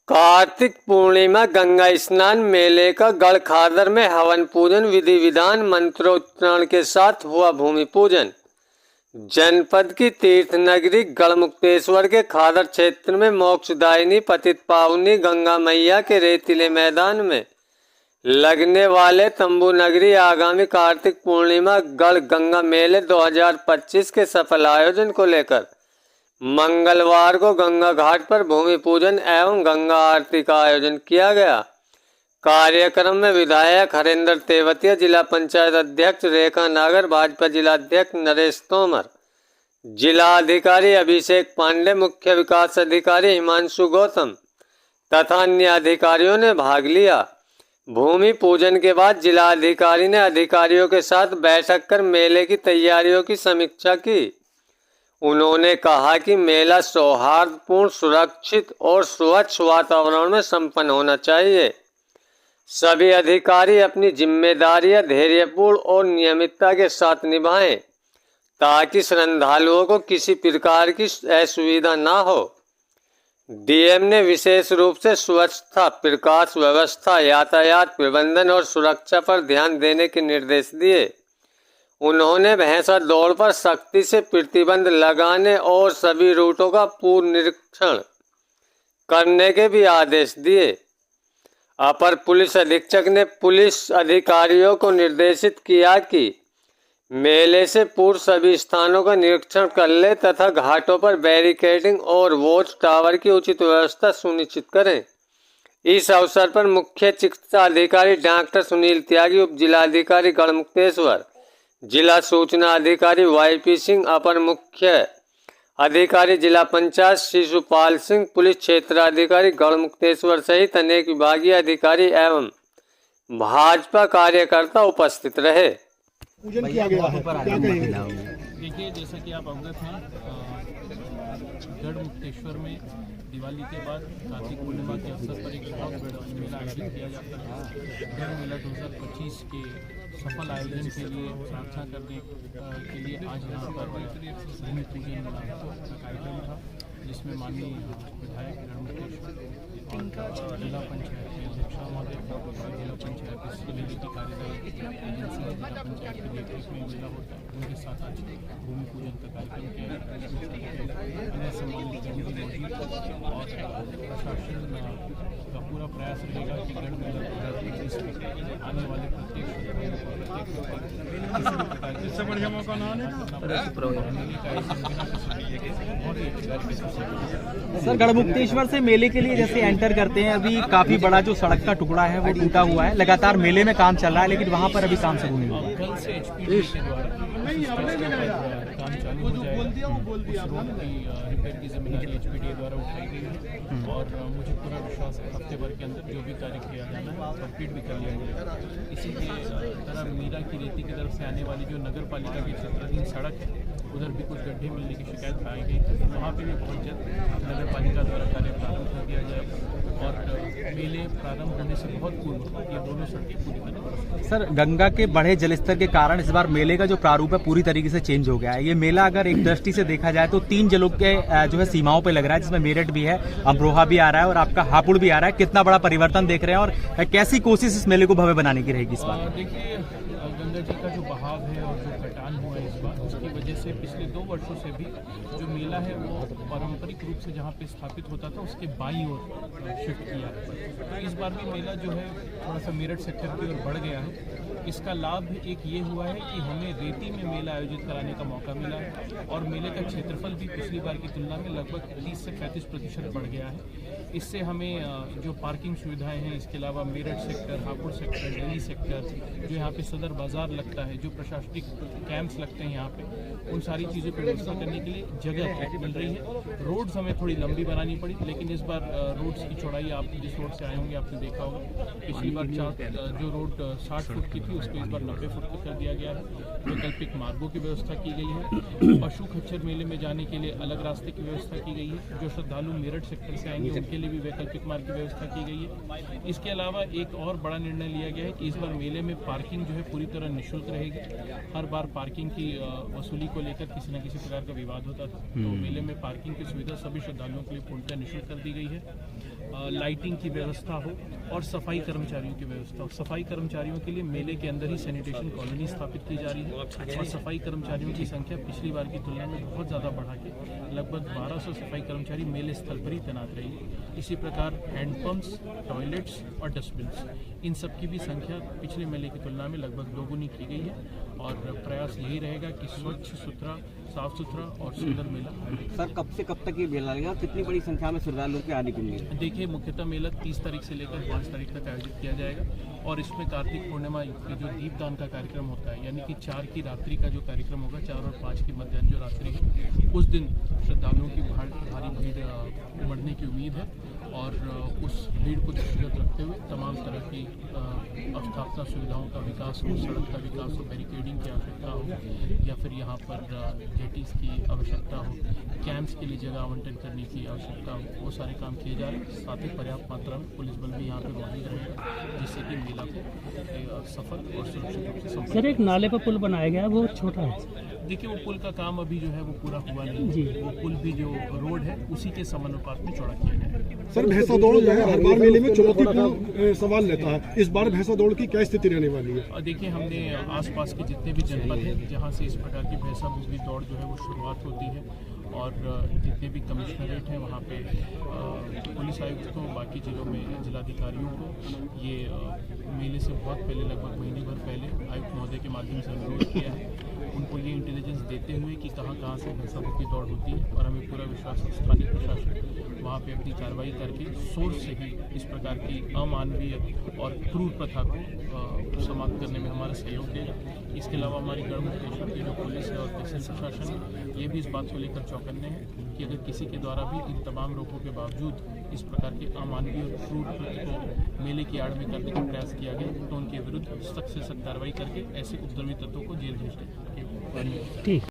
कार्तिक पूर्णिमा गंगा स्नान मेले का गढ़खादर में हवन पूजन विधि विधान मंत्रोच्चारण के साथ हुआ भूमि पूजन। जनपद की तीर्थ नगरी गढ़मुक्तेश्वर के खादर क्षेत्र में मोक्षदायिनी पतित पावनी गंगा मैया के रेतीले मैदान में लगने वाले तंबू नगरी आगामी कार्तिक पूर्णिमा गढ़ गंगा मेले 2025 के सफल आयोजन को लेकर मंगलवार को गंगा घाट पर भूमि पूजन एवं गंगा आरती का आयोजन किया गया। कार्यक्रम में विधायक हरेंद्र तेवतिया, जिला पंचायत अध्यक्ष रेखा नागर, भाजपा जिलाध्यक्ष नरेश तोमर, जिला अधिकारी अभिषेक पांडे, मुख्य विकास अधिकारी हिमांशु गौतम तथा अन्य अधिकारियों ने भाग लिया। भूमि पूजन के बाद जिला अधिकारी ने अधिकारियों के साथ बैठक कर मेले की तैयारियों की समीक्षा की। उन्होंने कहा कि मेला सौहार्दपूर्ण, सुरक्षित और स्वच्छ वातावरण में संपन्न होना चाहिए। सभी अधिकारी अपनी जिम्मेदारियां धैर्यपूर्ण और नियमितता के साथ निभाएं ताकि श्रद्धालुओं को किसी प्रकार की असुविधा न हो। डीएम ने विशेष रूप से स्वच्छता, प्रकाश व्यवस्था, यातायात प्रबंधन और सुरक्षा पर ध्यान देने के निर्देश दिए। उन्होंने भैंसा दौड़ पर सख्ती से प्रतिबंध लगाने और सभी रूटों का पूर्ण निरीक्षण करने के भी आदेश दिए। अपर पुलिस अधीक्षक ने पुलिस अधिकारियों को निर्देशित किया कि मेले से पूर्व सभी स्थानों का निरीक्षण कर ले तथा घाटों पर बैरिकेडिंग और वॉच टावर की उचित व्यवस्था सुनिश्चित करें। इस अवसर पर मुख्य चिकित्सा अधिकारी डॉक्टर सुनील त्यागी, उप जिलाधिकारी गढ़मुक्तेश्वर, जिला सूचना अधिकारी वाईपी सिंह, अपर मुख्य अधिकारी जिला पंचायत शिशुपाल सिंह, पुलिस क्षेत्राधिकारी गढ़मुक्तेश्वर सहित अनेक विभागीय अधिकारी एवं भाजपा कार्यकर्ता उपस्थित रहे। पूजन किया गया है, क्या कहेंगे? देखिए, जैसा कि आप अवगत हैं, गढ़मुक्तेश्वर में दिवाली के बाद कार्तिक पूर्णिमा के अवसर पर एक बहुत बड़ा मेला आयोजित किया जाता है। गढ़ मेला 2025 के सफल आयोजन के लिए प्रार्थना करने के लिए आज यहाँ पर भूमि पूजन का कार्यक्रम था, जिसमें माननीय विधायक गढ़मुक्तेश्वर और जिला पंचायत के अध्यक्षा महोदय, जिला पंचायत इसके की कार्यदायी एजेंसी जिला पंचायत के नेतृत्व में मेला होता है, उनके साथ आज भूमि पूजन का कार्यक्रम किया गया। अन्य सम्मानित जरूरी मौजूद और प्रशासन का पूरा प्रयास रहेगा कि गढ़ मेला 2025 में आने वाले प्रत्येक इससे बढ़िया मौका ना सर, गढ़मुक्तेश्वर से मेले के लिए जैसे एंटर करते हैं, अभी काफी बड़ा जो सड़क का टुकड़ा है वो टूटा हुआ है। लगातार मेले में काम चल रहा है, लेकिन वहाँ पर अभी काम शुरू नहीं हुआ। कल से एचपीडी के द्वारा काम चालू हो जाएगा। उस रोड की रिपेयर की जिम्मेदारी एचपीडी द्वारा उठाई गई है और मुझे पूरा विश्वास है हफ्ते भर के अंदर जो भी कार्य किया जाना है कंप्लीट भी कर लिया जाएगा। इसी के तरह मीरा की रेती की तरफ से आने वाली जो नगर पालिका की क्षेत्राधीन सड़क है, उधर भी कुछ गड्ढे मिलने की शिकायत पाई गई थी, वहाँ पर भी बहुत जल्द नगर पालिका द्वारा कार्य प्रारंभ कर दिया जाएगा और मेले प्रारंभ होने से बहुत पूर्व ये दोनों सड़कें पूरी तरह। सर, गंगा के बढ़े जलस्तर के कारण इस बार मेले का जो प्रारूप है पूरी तरीके से चेंज हो गया है। ये मेला अगर एक दृष्टि से देखा जाए तो 3 जिलों के जो है सीमाओं पे लग रहा है, जिसमें मेरठ भी है, अमरोहा भी आ रहा है और आपका हापुड़ भी आ रहा है। कितना बड़ा परिवर्तन देख रहे हैं और कैसी कोशिश इस मेले को भव्य बनाने की रहेगी इस बार? देखिए, गंगा जी का जो बहाव है और जो कटान हुआ है इस बार, उसकी वजह से पिछले 2 वर्षों से भी जो मेला है वो पारंपरिक रूप से जहाँ पे स्थापित होता था उसके बाईं ओर शिफ्ट किया है। तो इस बार भी मेला जो है थोड़ा सा मेरठ सेक्टर की ओर बढ़ गया है। इसका लाभ एक ये हुआ है कि हमें रेती में मेला आयोजित कराने का मौका मिला है और मेले का क्षेत्रफल भी पिछली बार की तुलना में लगभग 30 से 35% बढ़ गया है। इससे हमें जो पार्किंग सुविधाएं हैं, इसके अलावा Meerut sector, Hapur sector, Delhi sector, जो यहाँ पे सदर बाजार लगता है, जो प्रशासनिक कैंप्स लगते हैं यहाँ पे, उन सारी चीज़ों पर व्यवस्था करने के लिए जगह मिल रही है। रोड्स हमें थोड़ी लंबी बनानी पड़ी, लेकिन इस बार रोड्स की चौड़ाई, आप जिस रोड से आए होंगे आपने देखा होगा, पिछली बार जो रोड 60 फुट की थी उसको इस बार 90 फुट तक कर दिया गया है। वैकल्पिक मार्गों की व्यवस्था की गई है। पशु खच्चर मेले में जाने के लिए अलग रास्ते की व्यवस्था की गई है। जो श्रद्धालु मेरठ सेक्टर से आएंगे उनके लिए भी वैकल्पिक मार्ग की व्यवस्था की गई है। इसके अलावा एक और बड़ा निर्णय लिया गया है कि इस बार मेले में पार्किंग जो है पूरी तरह निःशुल्क रहेगी। हर बार पार्किंग की वसूली को लेकर किसी न किसी प्रकार का विवाद होता था, तो मेले में पार्किंग की सुविधा सभी श्रद्धालुओं के लिए पूर्णतः निःशुल्क कर दी गई है। लाइटिंग की व्यवस्था हो और सफाई कर्मचारियों की व्यवस्था हो। सफाई कर्मचारियों के लिए मेले के अंदर ही सैनिटेशन कॉलोनी स्थापित की जा रही है और सफाई कर्मचारियों की संख्या पिछली बार की तुलना में बहुत ज़्यादा बढ़ा के लगभग 1200 सफाई कर्मचारी मेले स्थल पर ही तैनात रहेंगे। इसी प्रकार हैंडपम्प्स, टॉयलेट्स और डस्टबिन्स, इन सब की भी संख्या पिछले मेले की तुलना में लगभग दोगुनी की गई है और प्रयास यही रहेगा कि स्वच्छ सुथरा, साफ सुथरा और सुंदर मेला। सर, कब से कब तक ये मेला लगेगा? कितनी बड़ी संख्या में श्रद्धालुओं के आने की उम्मीद है? देखिए, मुख्यतः मेला 30 तारीख से लेकर 5 तारीख तक आयोजित किया जाएगा और इसमें कार्तिक पूर्णिमा के जो दीपदान का कार्यक्रम होता है, यानी कि 4 की रात्रि का जो कार्यक्रम होगा, 4 और 5 की मध्याह्न जो रात्रि है, उस दिन श्रद्धालुओं की भारी भीड़ उमड़ने की उम्मीद है और उस भीड़ को दृष्टिगत रखते हुए तमाम तरह की अवस्थापना सुविधाओं का विकास हो, सड़क का विकास हो, बैरिकेडिंग की आवश्यकता हो या फिर यहाँ पर जेटीज की आवश्यकता हो, कैंप्स के लिए जगह आवंटन करने की आवश्यकता हो, वो सारे काम किए जा रहे हैं। साथ ही पर्याप्त मात्रा में पुलिस बल भी यहाँ पर मौजूद रहेगा जिससे कि मेला को सफल और सुरक्षित रूप से संपन्न। सर, एक नाले पर पुल बनाया गया है, वो छोटा है। देखिए, वो पुल का काम अभी जो है वो पूरा हुआ नहीं है। वो पुल भी जो रोड है उसी के समानुपात में चौड़ा किया गया है। सर, भैंसा दौड़ जो है हर बार मेले में चुनौतीपूर्ण सवाल लेता है, इस बार भैंसा दौड़ की क्या स्थिति रहने वाली है? और देखिए, हमने आसपास के जितने भी जनपद हैं जहाँ से इस प्रकार की भैंसा बुगली दौड़ जो है वो शुरुआत होती है और जितने भी कमिश्नरेट हैं वहाँ पे पुलिस आयुक्त को, बाकी जिलों में जिलाधिकारियों को ये मेले से बहुत पहले, लगभग महीने भर पहले आयुक्त महोदय के माध्यम से अनुरोध किया है। उनको ये इंटेलिजेंस देते हुए कि कहाँ कहाँ से भैंसा बुगली दौड़ होती है और हमें पूरा विश्वास है स्थानीय प्रशासन वहाँ पे अपनी कार्रवाई करके सोर्स से ही इस प्रकार की अमानवीय और क्रूर प्रथा को समाप्त करने में हमारा सहयोग देगा। इसके अलावा हमारी गढ़मुक्तेश्वर की जो पुलिस है और तहसील प्रशासन है, ये भी इस बात को लेकर चौकन्ने हैं कि अगर किसी के द्वारा भी इन तमाम रोकों के बावजूद इस प्रकार के अमानवीय और क्रूर कृत्य को मेले की आड़ में करने का प्रयास किया गया तो उनके विरुद्ध सख्त से सख्त कार्रवाई करके ऐसे उपद्रवी तत्वों को जेल भेज दें। ठीक।